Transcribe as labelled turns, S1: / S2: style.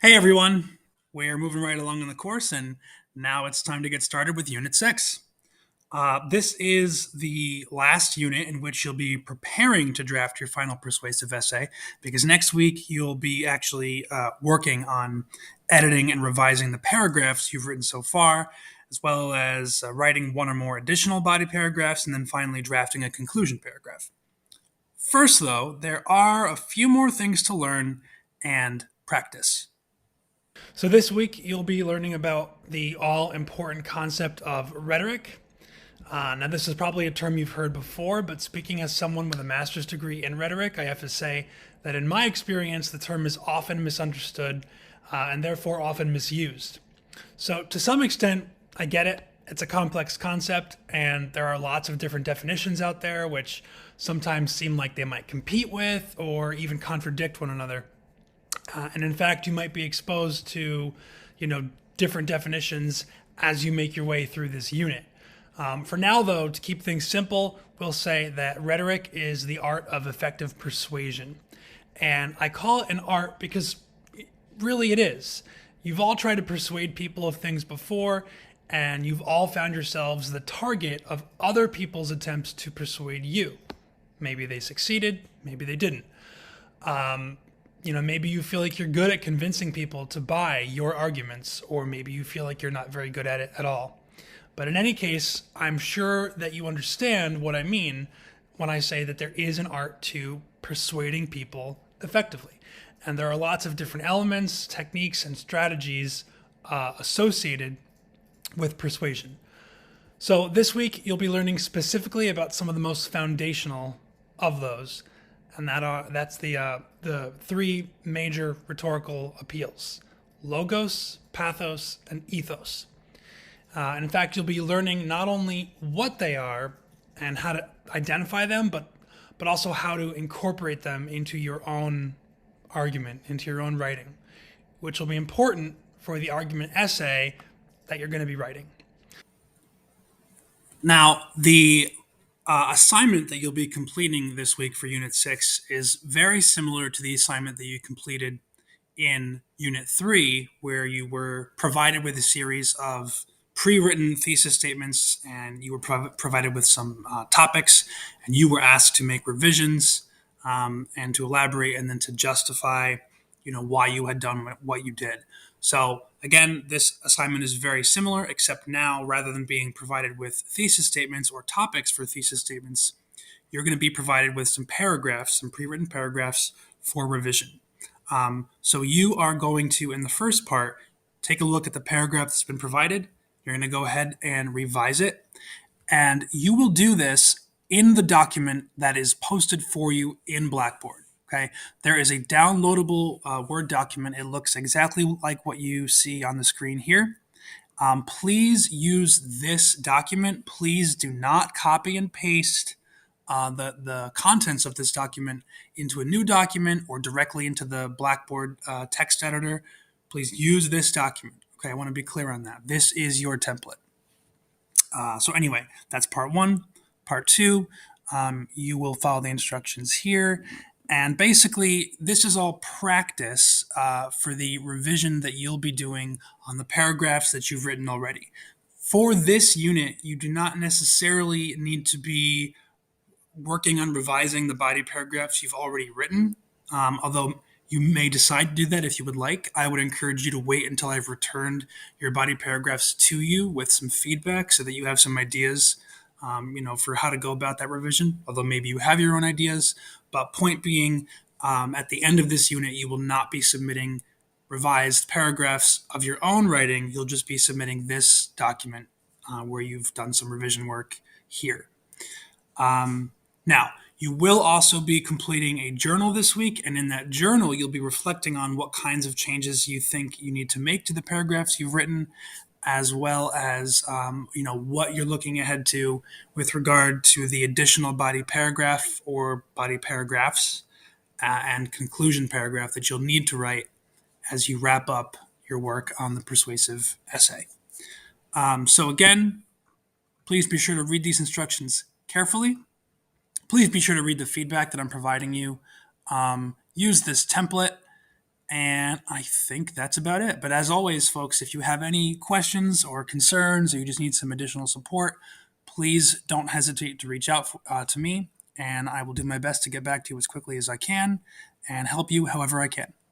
S1: Hey everyone, we're moving right along in the course, and now it's time to get started with Unit 6. This is the last unit in which you'll be preparing to draft your final persuasive essay, because next week you'll be actually working on editing and revising the paragraphs you've written so far, as well as writing one or more additional body paragraphs, and then finally drafting a conclusion paragraph. First, though, there are a few more things to learn and practice. So, this week you'll be learning about the all important concept of rhetoric. Now, this is probably a term you've heard before, but speaking as someone with a master's degree in rhetoric, I have to say that in my experience, the term is often misunderstood and therefore often misused. So, to some extent, I get it. It's a complex concept, and there are lots of different definitions out there, which sometimes seem like they might compete with or even contradict one another. And in fact, you might be exposed to, different definitions as you make your way through this unit. For now, though, to keep things simple, we'll say that rhetoric is the art of effective persuasion. And I call it an art because really it is. You've all tried to persuade people of things before, and you've all found yourselves the target of other people's attempts to persuade you. Maybe they succeeded, maybe they didn't. Maybe you feel like you're good at convincing people to buy your arguments, or maybe you feel like you're not very good at it at all. But in any case, I'm sure that you understand what I mean when I say that there is an art to persuading people effectively. And there are lots of different elements, techniques, and strategies associated with persuasion. So this week, you'll be learning specifically about some of the most foundational of those, and that's the three major rhetorical appeals: logos, pathos, and ethos. And in fact, you'll be learning not only what they are and how to identify them, but also how to incorporate them into your own argument, into your own writing, which will be important for the argument essay that you're going to be writing. Now, the assignment that you'll be completing this week for Unit 6 is very similar to the assignment that you completed in Unit 3, where you were provided with a series of pre-written thesis statements, and you were provided with some topics, and you were asked to make revisions and to elaborate, and then to justify, why you had done what you did. So again, this assignment is very similar, except now, rather than being provided with thesis statements or topics for thesis statements, you're going to be provided with some paragraphs, some pre-written paragraphs for revision. So you are going to, in the first part, take a look at the paragraph that's been provided. You're going to go ahead and revise it. And you will do this in the document that is posted for you in Blackboard. Okay, there is a downloadable Word document. It looks exactly like what you see on the screen here. Please use this document. Please do not copy and paste the contents of this document into a new document or directly into the Blackboard text editor. Please use this document. Okay, I want to be clear on that. This is your template. So anyway, that's part one. Part two, you will follow the instructions here. And basically, this is all practice for the revision that you'll be doing on the paragraphs that you've written already. For this unit, you do not necessarily need to be working on revising the body paragraphs you've already written, although you may decide to do that if you would like. I would encourage you to wait until I've returned your body paragraphs to you with some feedback so that you have some ideas, for how to go about that revision, although maybe you have your own ideas. But point being, at the end of this unit, you will not be submitting revised paragraphs of your own writing. You'll just be submitting this document where you've done some revision work here. Now, you will also be completing a journal this week, and in that journal, you'll be reflecting on what kinds of changes you think you need to make to the paragraphs you've written, as well as what you're looking ahead to with regard to the additional body paragraph or body paragraphs and conclusion paragraph that you'll need to write as you wrap up your work on the persuasive essay. So again, please be sure to read these instructions carefully. Please be sure to read the feedback that I'm providing you. Use this template And I think that's about it. But as always, folks, if you have any questions or concerns or you just need some additional support, please don't hesitate to reach out to me, and I will do my best to get back to you as quickly as I can and help you however I can.